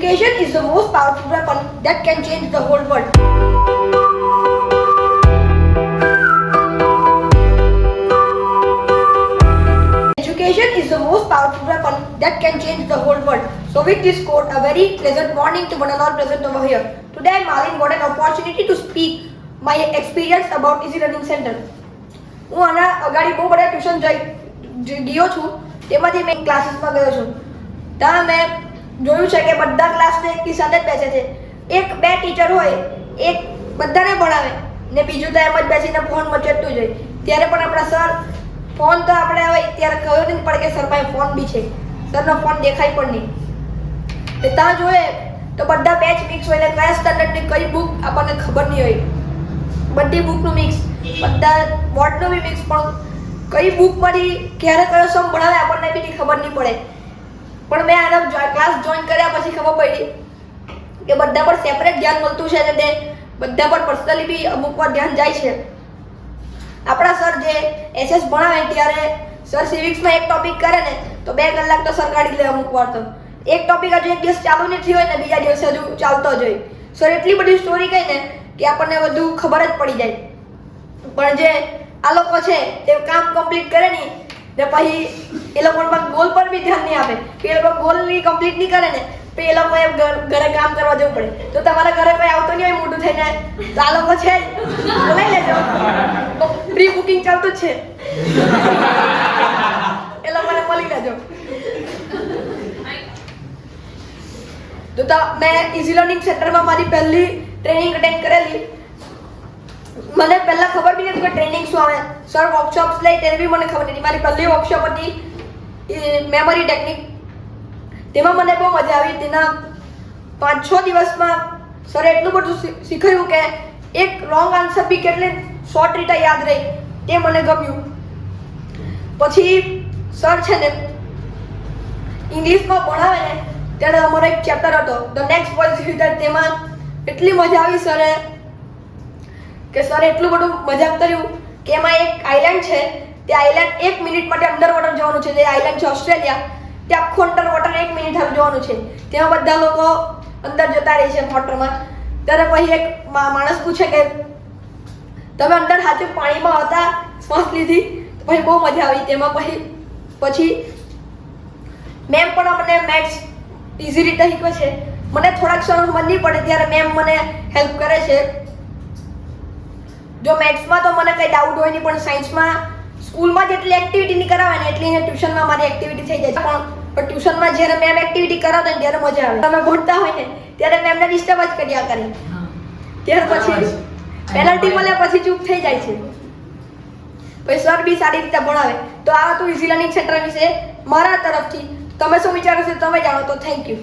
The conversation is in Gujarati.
Education is the most powerful weapon that can change the whole world. Education is the most powerful weapon that can change the whole world. So with this quote, a very pleasant morning to one and all present over here. Today Malin got an opportunity to speak my experience about Easy Learning Center. હું આના અગાડી બહુ બધા ટ્યુશન ગયો છું, તેમાંથી મેં ક્લાસીસમાં ગયો છું. ત્યાં મેં જોયું છે કે બધા ક્લાસને એકની સાથે જ બેસે છે. એક બે ટીચર હોય, એક બધાને ભણાવે ને બીજું તો એમ જ બેસીને ફોન મચેટતું જ હોય. ત્યારે પણ આપણા સર ફોન તો આપણે હોય ત્યારે ખબર નહીં પડે કે સર પાસે ફોન બી છે, સરનો ફોન દેખાય પણ નહીં. ત્યાં જોઈએ તો બધા બેચ મિક્સ હોય, એટલે કયા સ્ટાન્ડર્ડની કઈ બુક આપણને ખબર નહીં હોય. બધી બુકનું મિક્સ, બધા બોર્ડનું બી મિક્સ, પણ કઈ બુકમાંથી ક્યારે કયો સમ ભણાવે આપણને બી ખબર નહીં પડે. પણ મેં આનો ક્લાસ જોઈન કર્યા પછી ખબર પડી કે બધા પર સેપરેટ ધ્યાન મળતું છે અને તે બધા પર પર્સનલી બી અમુક વાર ધ્યાન જાય છે. આપણા સર જે એસએસ ભણાવે ત્યારે સર સિવિક્સમાં એક ટોપિક કરે ને તો 2 કલાક તો સર કાઢી લે. અમુક વાર તો એક ટોપિક હજુ એક દિવસ ચાલુ નથી હોય ને બીજા દિવસે હજુ ચાલતો જ હોય. સર એટલી બધી સ્ટોરી કહે ને કે આપણને બધું ખબર જ પડી જાય. પણ જે આ લોકો છે તે કામ કમ્પ્લીટ કરે નહીં ને પછી એ લોકોના ગોલ પર બી ધ્યાન નહીં આપે. એ લોકો ગોલ કમ્પ્લીટ નહીં કરે ને તો એ લોકોએ ઘરે કામ કરવા જવું પડે. તો તમારા ઘરે કોઈ આવતો નહીં હોય મોટું થઈને તો આ લોકો છે બોલાવી લેજો, પ્રી બુકિંગ ચાલતું જ છે, એ લોકોને મળી લેજો. તો મેં ઇઝી લર્નિંગ સેન્ટરમાં મારી પહેલી ટ્રેનિંગ અટેન્ડ કરેલી. મને પહેલા ખબર બી નથી કે ટ્રેનિંગ શું આવે. સર વર્કશોપ્સ લે તેને બી મને ખબર નથી. મારી પહેલી વર્કશોપ હતી મેમરી ટેકનિક. તેમાં મને બહુ મજા આવી. તેના 5-6 દિવસમાં સરે એટલું બધું શીખવ્યું કે એક રોંગ આન્સર બી કેટલી શોર્ટ રીતે યાદ રહી, તે મને ગમ્યું. પછી સર છે ને ઇંગ્લિશમાં ભણાવે ને ત્યારે અમારો એક ચેપ્ટર હતો ધ નેક્સ્ટ વર્લ્ડ ફ્યુચર. તેમાં એટલી મજા આવી સરે કે સરે એટલું બધું મજાક કર્યું કે એમાં એક આઇલેન્ડ છે, તે આઇલેન્ડ 1 મિનિટ માટે અંડર વોટર જવાનું છે. જે આઇલેન્ડ છે ઓસ્ટ્રેલિયા, તે આખું અંડર વોટર 1 મિનિટ હાલ જવાનું છે. તેમાં બધા લોકો અંદર જતા રહે છે વોટરમાં. ત્યારે પછી એક માણસ પૂછે કે તમે અંદર હાથે પાણીમાં હતા, શ્વાસ લીધી? પછી બહુ મજા આવી. તેમાં પછી મેમ પણ અમને મેથ્સ ઇઝી રીતે શીખવે છે. મને થોડાક સમજ નહીં પડે ત્યારે મેમ મને હેલ્પ કરે છે. જો મેથ્સમાં તો મને કંઈ ડાઉટ હોય નહીં, પણ સાયન્સમાં સ્કૂલમાં જેટલી એક્ટિવિટી નહીં કરાવે ને એટલી ટ્યુશનમાં મારી એક્ટિવિટી થઈ જાય. પણ ટ્યુશનમાં જ્યારે મેમ એક્ટિવિટી કરાવતા ને ત્યારે મજા આવે. તમે ભણતા હોય ને ત્યારે મેમને ડિસ્ટર્બ જ કર્યા કરે, ત્યાર પછી પેનલ્ટી મળે પછી ચૂપ થઈ જાય છે. પછી સર બી સારી રીતે ભણાવે. તો આ હતું ઇઝી લર્નિંગ સેન્ટર વિશે મારા તરફથી. તમે શું વિચારો છો તમે જાણો. તો થેન્ક યુ.